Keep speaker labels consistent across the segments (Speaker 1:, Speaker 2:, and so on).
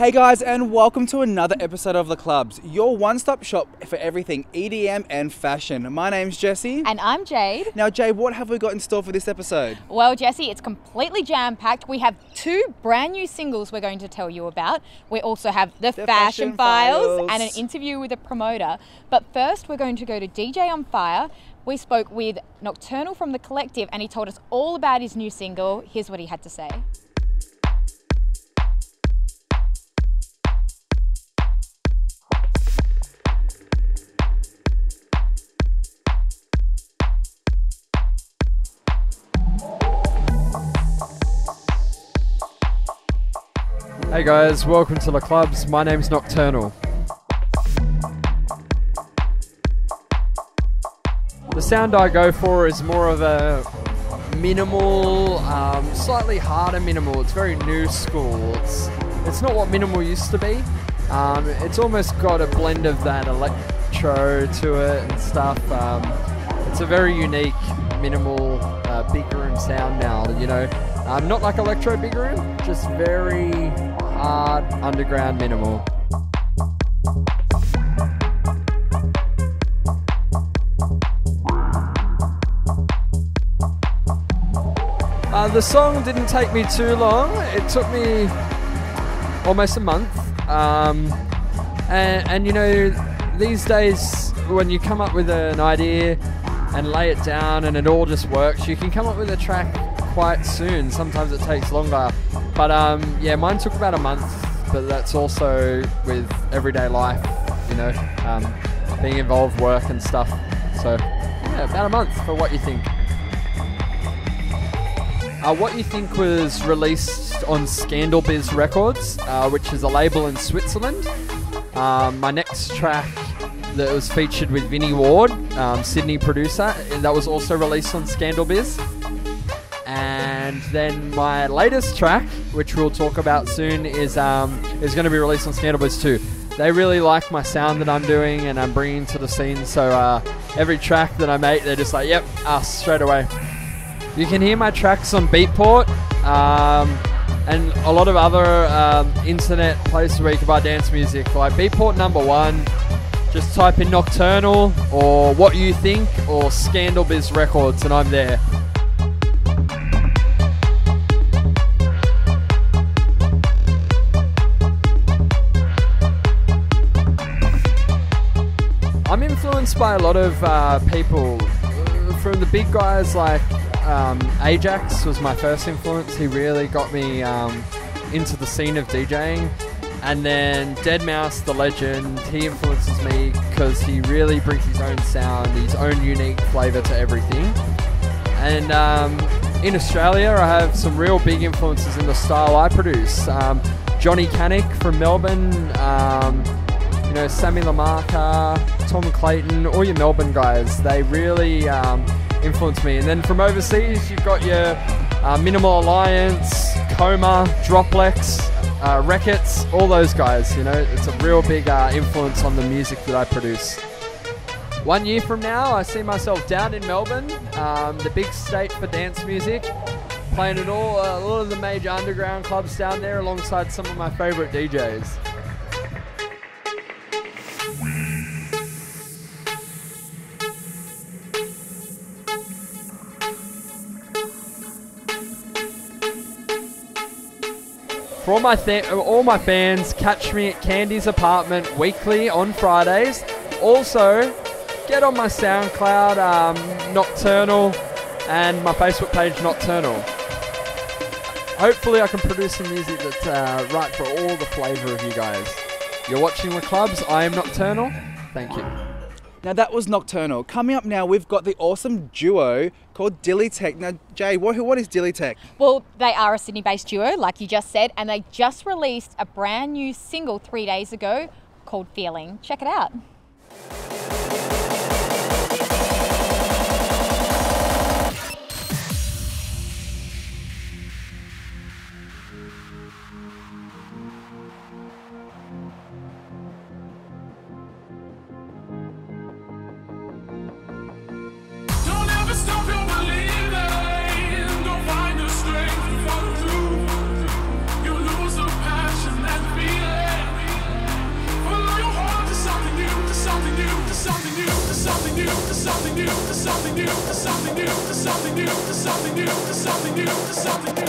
Speaker 1: Hey guys, and welcome to another episode of The Clubs, your one-stop shop for everything EDM and fashion. My name's Jesse.
Speaker 2: And I'm Jade.
Speaker 1: Now Jade, what have we got in store for this episode?
Speaker 2: Well Jesse, it's completely jam-packed. We have two brand new singles we're going to tell you about. We also have the Fashion Files and an interview with a promoter. But first we're going to go to DJ on Fire. We spoke with NockturnaL from The Collective and he told us all about his new single. Here's what he had to say.
Speaker 3: Hey guys, welcome to The Clubs. My name's NockturnaL. The sound I go for is more of a minimal, slightly harder minimal. It's very new school. It's not what minimal used to be. It's almost got a blend of that electro to it and stuff. It's a very unique minimal big room sound now, you know. Not like electro big room, just very hard underground minimal. The song didn't take me too long. It took me almost a month. And you know, these days when you come up with an idea and lay it down and it all just works, you can come up with a track quite soon. Sometimes it takes longer. But yeah, mine took about a month, but that's also with everyday life, you know, being involved, work and stuff. So yeah, about a month for What You Think. What You Think was released on ScandalBiz Records, which is a label in Switzerland. My next track that was featured with Vinnie Ward, Sydney producer, that was also released on ScandalBiz. And then my latest track, which we'll talk about soon, is going to be released on ScandalBiz too. They really like my sound that I'm doing and I'm bringing to the scene, so every track that I make, they're just like, yep, us, straight away. You can hear my tracks on Beatport and a lot of other internet places where you can buy dance music, like Beatport #1. Just type in NockturnaL or What You Think or ScandalBiz Records and I'm there. I'm influenced by a lot of people, from the big guys like Ajax was my first influence. He really got me into the scene of DJing. And then Deadmau5, the legend, he influences me because he really brings his own sound, his own unique flavour to everything. And in Australia, I have some real big influences in the style I produce. Johnny Canick from Melbourne, you know, Sammy Lamarca, Tom Clayton, all your Melbourne guys, they really influence me. And then from overseas, you've got your Minimal Alliance, Coma, Droplex, Reckitt's, all those guys, you know, it's a real big influence on the music that I produce. 1 year from now, I see myself down in Melbourne, the big state for dance music, playing at all of the major underground clubs down there alongside some of my favourite DJs. For all my fans, catch me at Candy's apartment weekly on Fridays. Also, get on my SoundCloud, NockturnaL, and my Facebook page, NockturnaL. Hopefully I can produce some music that's right for all the flavour of you guys. You're watching The Clubs, I am NockturnaL. Thank you.
Speaker 1: Now that was NockturnaL. Coming up now, we've got the awesome duo called Dillytek. Now, Jay, what is Dillytek?
Speaker 2: Well, they are a Sydney-based duo, like you just said, and they just released a brand new single 3 days ago called Feeling. Check it out.
Speaker 4: Stop your believing, don't find the strength to follow through. You lose the passion and feeling. something new, to something new, to something new, to something new, to something new, to something new.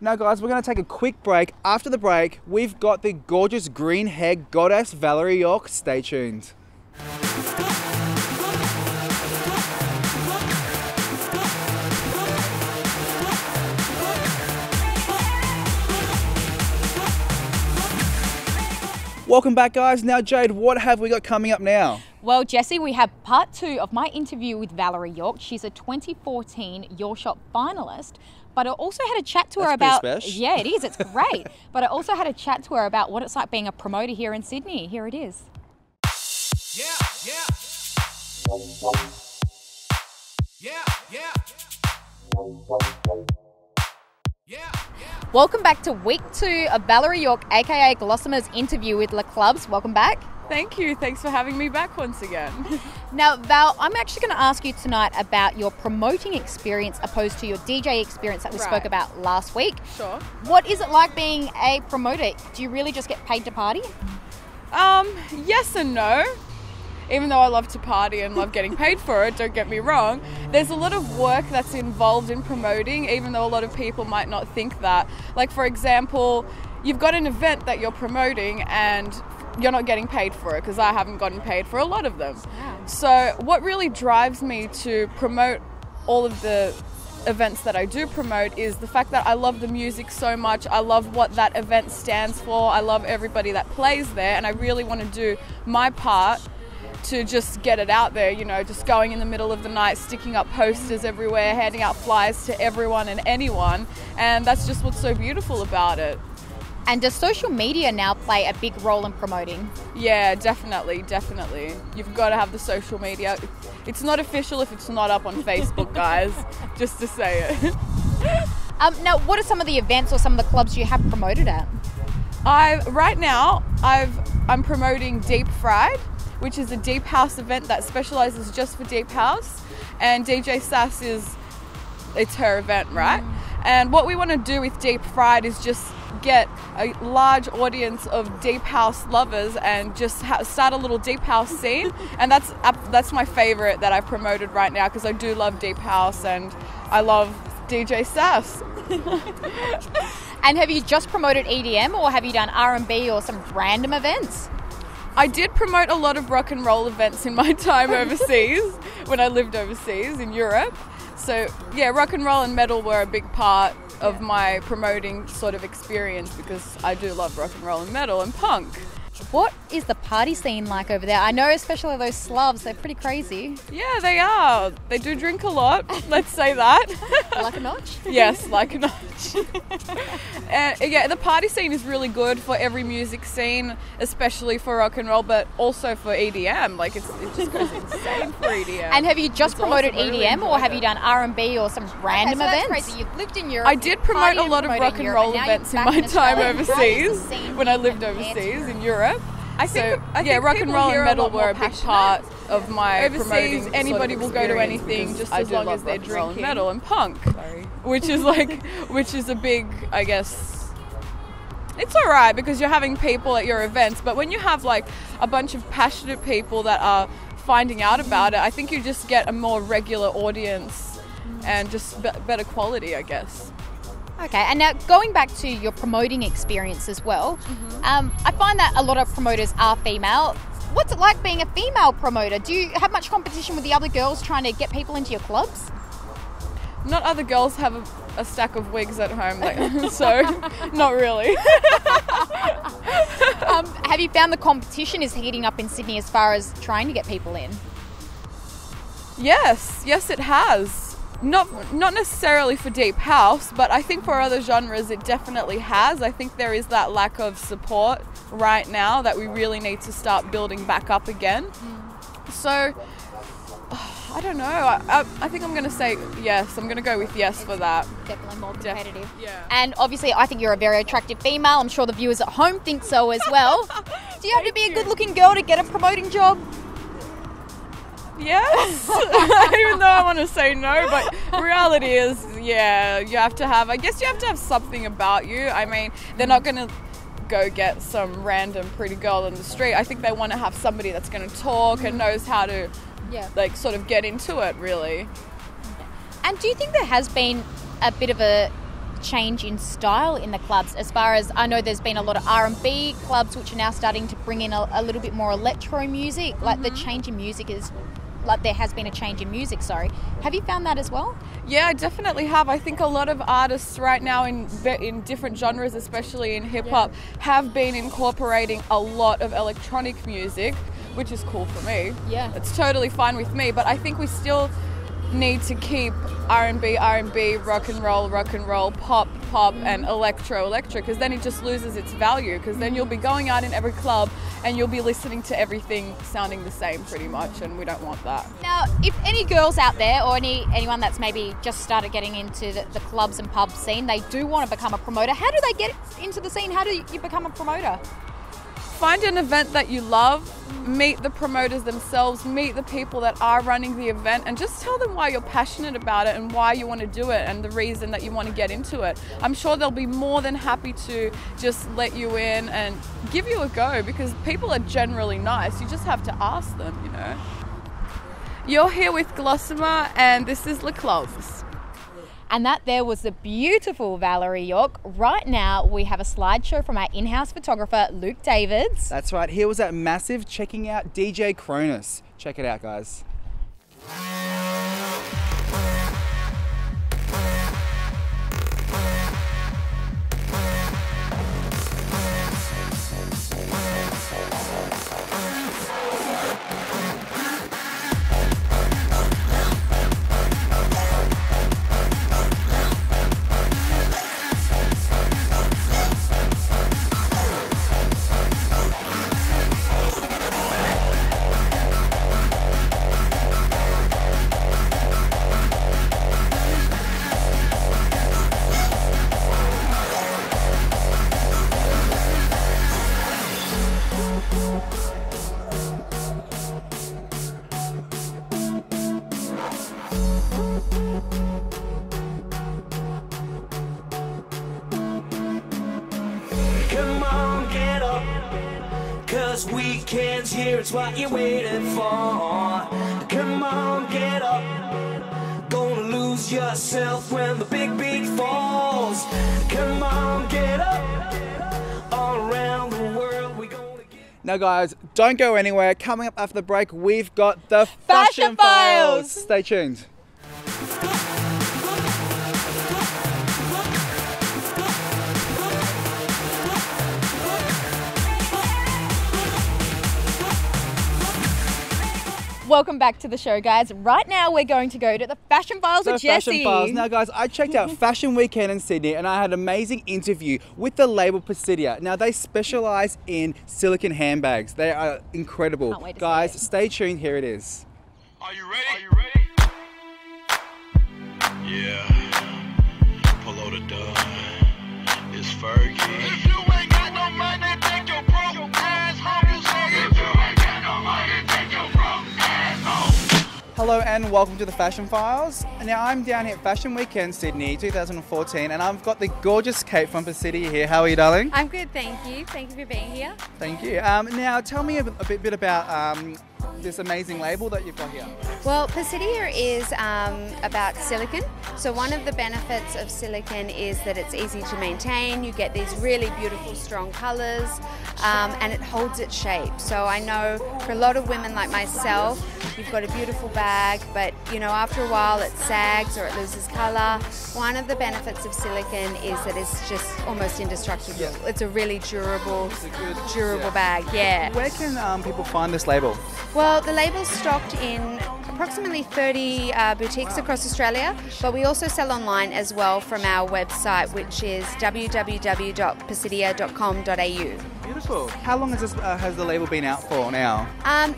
Speaker 1: Now guys, we're going to take a quick break. After the break, we've got the gorgeous green-haired goddess Valerie York. Stay tuned. Welcome back guys. Now Jade, what have we got coming up now?
Speaker 2: Well, Jesse, we have part 2 of my interview with Valerie York. She's a 2014 Your Shop finalist, but I also had a chat to her about... Yeah, it is. It's great. But I also had a chat to her about what it's like being a promoter here in Sydney. Here it is.
Speaker 4: Yeah, yeah. Yeah, yeah. Yeah, yeah.
Speaker 2: Welcome back to week 2 of Valerie York, aka Glossimer's interview with Le Clubs. Welcome back.
Speaker 5: Thank you. Thanks for having me back once again.
Speaker 2: Now, Val, I'm actually going to ask you tonight about your promoting experience opposed to your DJ experience that we spoke about last week.
Speaker 5: Sure.
Speaker 2: What is it like being a promoter? Do you really just get paid to party?
Speaker 5: Yes and no. Even though I love to party and love getting paid for it, don't get me wrong, there's a lot of work that's involved in promoting, even though a lot of people might not think that. Like, for example, you've got an event that you're promoting and you're not getting paid for it, because I haven't gotten paid for a lot of them. Wow. So what really drives me to promote all of the events that I do promote is the fact that I love the music so much. I love what that event stands for. I love everybody that plays there, and I really want to do my part to just get it out there, you know, just going in the middle of the night, sticking up posters everywhere, handing out flyers to everyone and anyone, and that's just what's so beautiful about it.
Speaker 2: And does social media now play a big role in promoting?
Speaker 5: Yeah, definitely. You've got to have the social media. It's not official if it's not up on Facebook, guys, just to say it.
Speaker 2: Now, what are some of the events or some of the clubs you have promoted at?
Speaker 5: Right now, I'm promoting Deep Fried, which is a deep house event that specializes just for deep house, and DJ Sass it's her event, right? And what we want to do with Deep Fried is just get a large audience of deep house lovers and just start a little deep house scene, and that's my favorite that I've promoted right now, because I do love deep house and I love DJ Sass.
Speaker 2: And have you just promoted EDM, or have you done R&B or some random events?
Speaker 5: I did promote a lot of rock and roll events in my time overseas, when I lived overseas in Europe. So yeah, rock and roll and metal were a big part of my promoting sort of experience, because I do love rock and roll and metal and punk.
Speaker 2: What is the party scene like over there? I know especially those Slavs, they're pretty crazy.
Speaker 5: Yeah, they are. They do drink a lot, let's say that.
Speaker 2: Like a notch?
Speaker 5: Yes, like a notch. Yeah, the party scene is really good for every music scene, especially for rock and roll, but also for EDM. Like, it just goes insane for EDM.
Speaker 2: And have you just promoted EDM, or have you done R&B or some random events? That's crazy. You've lived in Europe.
Speaker 5: I did promote a lot of rock and roll events in my time overseas, when I lived overseas in Europe. I think rock and roll and metal were a big part of my promoting. Anybody will go to anything just as long as they're drinking metal and punk, which is a big, I guess. It's all right because you're having people at your events, but when you have like a bunch of passionate people that are finding out about it, I think you just get a more regular audience, and just better quality, I guess.
Speaker 2: Okay, and now going back to your promoting experience as well, I find that a lot of promoters are female. What's it like being a female promoter? Do you have much competition with the other girls trying to get people into your clubs?
Speaker 5: Not other girls have a stack of wigs at home, like, so not really.
Speaker 2: Have you found the competition is heating up in Sydney as far as trying to get people in?
Speaker 5: Yes, it has. Not necessarily for deep house, but I think for other genres it definitely has. I think there is that lack of support right now that we really need to start building back up again. So, I don't know. I think I'm going to say yes. I'm going to go with yes for that.
Speaker 2: Definitely more competitive.
Speaker 5: Yeah.
Speaker 2: And obviously, I think you're a very attractive female. I'm sure the viewers at home think so as well. Do you have to be a good-looking girl to get a promoting job?
Speaker 5: Yes, even though I want to say no, but reality is, yeah, you have to have something about you. I mean, they're not going to go get some random pretty girl in the street. I think they want to have somebody that's going to talk and knows how to, like, sort of get into it, really.
Speaker 2: And do you think there has been a bit of a change in style in the clubs, as far as I know there's been a lot of R&B clubs which are now starting to bring in a little bit more electro music, like the change in music is... Like there has been a change in music, sorry. Have you found that as well?
Speaker 5: Yeah, I definitely have. I think a lot of artists right now in different genres, especially in hip-hop, have been incorporating a lot of electronic music, which is cool for me.
Speaker 2: Yeah.
Speaker 5: It's totally fine with me, but I think we still need to keep R&B, rock and roll, pop, and electro, because then it just loses its value, because then you'll be going out in every club and you'll be listening to everything sounding the same pretty much, and we don't want that.
Speaker 2: Now, if any girls out there or anyone that's maybe just started getting into the clubs and pub scene, they do want to become a promoter, how do they get into the scene? How do you become a promoter?
Speaker 5: Find an event that you love, meet the promoters themselves, meet the people that are running the event, and just tell them why you're passionate about it and why you want to do it and the reason that you want to get into it. I'm sure they'll be more than happy to just let you in and give you a go, because people are generally nice. You just have to ask them, you know. You're here with Glossima, and this is Le Clubs.
Speaker 2: And that there was the beautiful Valerie York. Right now, we have a slideshow from our in-house photographer, Luke Davids.
Speaker 1: That's right. Here was that massive checking out DJ Kronos. Check it out, guys.
Speaker 6: Come on, get up, 'cause weekends here, it's what you're waiting for. Come on, get up, gonna lose yourself when the big beat falls. Come on, get up, all around the world we gonna get.
Speaker 1: Now guys, don't go anywhere. Coming up after the break, we've got the
Speaker 2: Fashion Files.
Speaker 1: Stay tuned.
Speaker 2: Welcome back to the show, guys. Right now, we're going to go to the Fashion Files with Jessie.
Speaker 1: Fashion Files. Now, guys, I checked out Fashion Weekend in Sydney, and I had an amazing interview with the label Pisidia. Now, they specialise in silicone handbags. They are incredible.
Speaker 2: Can't wait to
Speaker 1: guys,
Speaker 2: see it.
Speaker 1: stay tuned. Here it is.
Speaker 4: Are you ready? Are you ready? Yeah. Polo the dub. It's Fergie. If you ain't got no money, take your broke ass home. You say if you ain't got no money, take your broke ass home.
Speaker 1: Hello and welcome to the Fashion Files. Now, I'm down here at Fashion Weekend Sydney 2014, and I've got the gorgeous Kate from Pisidia here. How are you, darling?
Speaker 7: I'm good, thank you. Thank you for being here.
Speaker 1: Thank you. Now, tell me a bit about this amazing label that you've got here?
Speaker 7: Well, Pisidia is about silicon. So one of the benefits of silicon is that it's easy to maintain. You get these really beautiful, strong colours, and it holds its shape. So I know for a lot of women like myself, you've got a beautiful bag, but you know, after a while it sags or it loses colour. One of the benefits of silicon is that it's just almost indestructible.
Speaker 1: Yeah.
Speaker 7: It's a really durable bag. Yeah.
Speaker 1: Where can people find this label?
Speaker 7: Well, the label's stocked in approximately 30 boutiques across Australia, but we also sell online as well from our website, which is www.pisidia.com.au.
Speaker 1: Beautiful. How long has the label been out for now?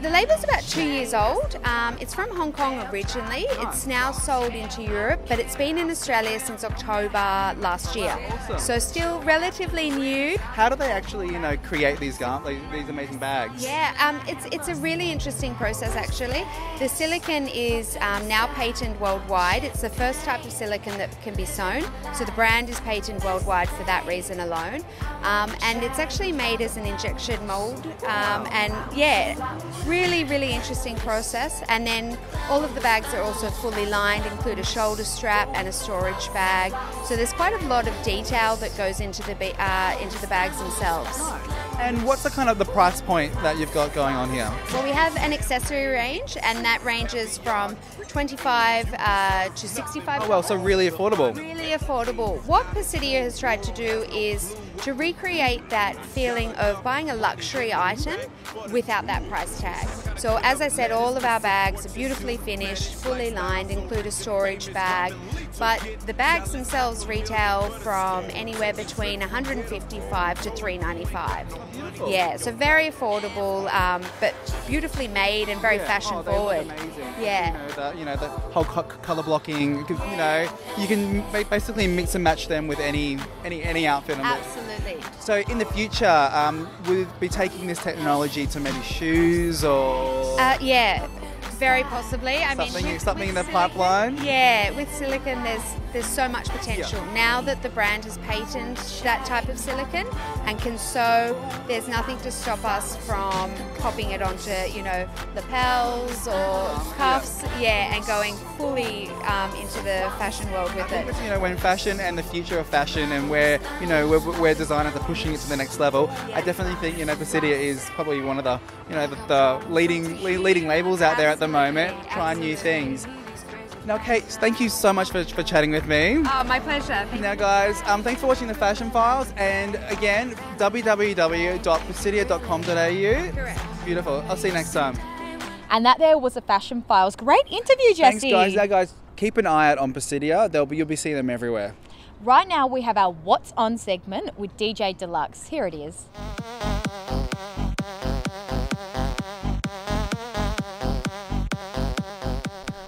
Speaker 7: The label's about 2 years old. It's from Hong Kong originally. It's now sold into Europe, but it's been in Australia since October last year.
Speaker 1: Awesome.
Speaker 7: So still relatively new.
Speaker 1: How do they actually, create these amazing bags?
Speaker 7: Yeah, it's a really interesting process actually. The silicon is now patented worldwide. It's the first type of silicon that can be sewn. So the brand is patented worldwide for that reason alone. And it's actually made as an injection mold. And yeah, really, really interesting process. And then all of the bags are also fully lined, include a shoulder strap and a storage bag. So there's quite a lot of detail that goes into the bags themselves.
Speaker 1: And what's the kind of the price point that you've got going on here?
Speaker 7: Well, we have an accessory range, and that ranges from $25 to $65.
Speaker 1: Oh well, so really affordable.
Speaker 7: Really affordable. What Pisidia has tried to do is to recreate that feeling of buying a luxury item without that price tag. So as I said, all of our bags are beautifully finished, fully lined, include a storage bag, but the bags themselves retail from anywhere between $155 to $395.
Speaker 1: Beautiful.
Speaker 7: Yeah, so very affordable, but beautifully made and very fashion forward.
Speaker 1: They look amazing.
Speaker 7: Yeah.
Speaker 1: The whole color blocking. You can basically mix and match them with any outfit.
Speaker 7: Absolutely.
Speaker 1: So in the future, will you be taking this technology to maybe shoes or?
Speaker 7: Yeah. Very possibly.
Speaker 1: Something in the pipeline?
Speaker 7: Yeah, with silicon there's so much potential. Yeah. Now that the brand has patented that type of silicon and can sew, there's nothing to stop us from popping it onto, lapels or cuffs, and going fully into the fashion world with it.
Speaker 1: When fashion and the future of fashion and where designers are pushing it to the next level, I definitely think Pisidia is probably one of the the leading labels out there at the moment, trying new things. Now, Kate, thank you so much for chatting with me.
Speaker 7: Oh, my pleasure.
Speaker 1: Now, guys, thanks for watching the Fashion Files, and again, www.pisidia.com.au.
Speaker 7: Correct.
Speaker 1: Beautiful. I'll see you next time.
Speaker 2: And that there was the Fashion Files. Great interview, Jessie.
Speaker 1: Thanks, guys. Now, guys, keep an eye out on Pisidia. You'll be seeing them everywhere.
Speaker 2: Right now, we have our What's On segment with DJ Deluxx. Here it is.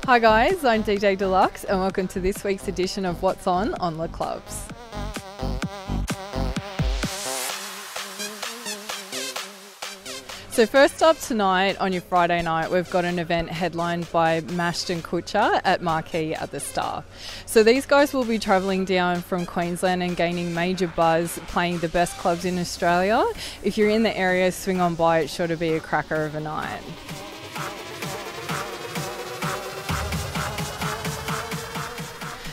Speaker 8: Hi guys, I'm DJ Deluxx and welcome to this week's edition of What's On the Clubs. So first up tonight on your Friday night, we've got an event headlined by Mashed and Kutcher at Marquee at the Star. So these guys will be travelling down from Queensland and gaining major buzz, playing the best clubs in Australia. If you're in the area, swing on by, it's sure to be a cracker of a night.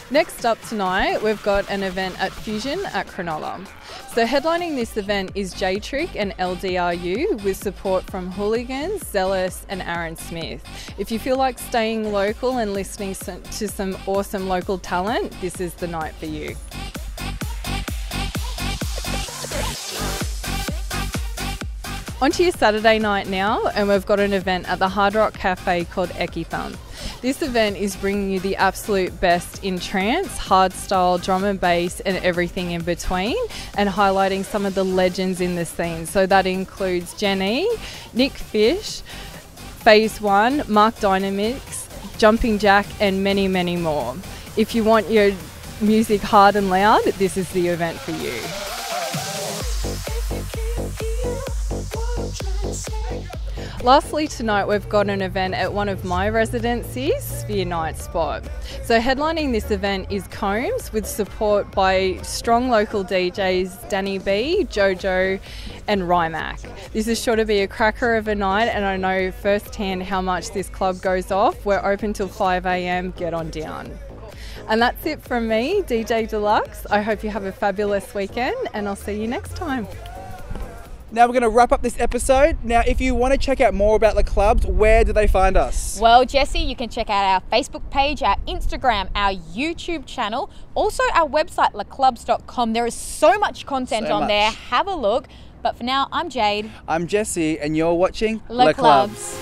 Speaker 8: Next up tonight, we've got an event at Fusion at Kronos. So headlining this event is J-Trick and LDRU with support from Hooligans, Zealous and Aaron Smith. If you feel like staying local and listening to some awesome local talent, this is the night for you. On to your Saturday night now, and we've got an event at the Hard Rock Cafe called Ekithump. This event is bringing you the absolute best in trance, hardstyle, drum and bass and everything in between, and highlighting some of the legends in the scene. So that includes Jenny, Nick Fish, Phase 1, Mark Dynamix, Jumping Jack and many, many more. If you want your music hard and loud, this is the event for you. Lastly tonight we've got an event at one of my residencies, Sphere Night Spot. So headlining this event is Combs with support by strong local DJs Danny B, Jojo and Rimac. This is sure to be a cracker of a night, and I know firsthand how much this club goes off. We're open till 5 a.m. Get on down. And that's it from me, DJ Deluxx. I hope you have a fabulous weekend, and I'll see you next time.
Speaker 1: Now we're going to wrap up this episode. Now, if you want to check out more about the clubs, where do they find us?
Speaker 2: Well, Jesse, you can check out our Facebook page, our Instagram, our YouTube channel, also our website, laclubs.com. There is so much content on there. Have a look. But for now, I'm Jade.
Speaker 1: I'm Jesse, and you're watching
Speaker 2: Le Clubs.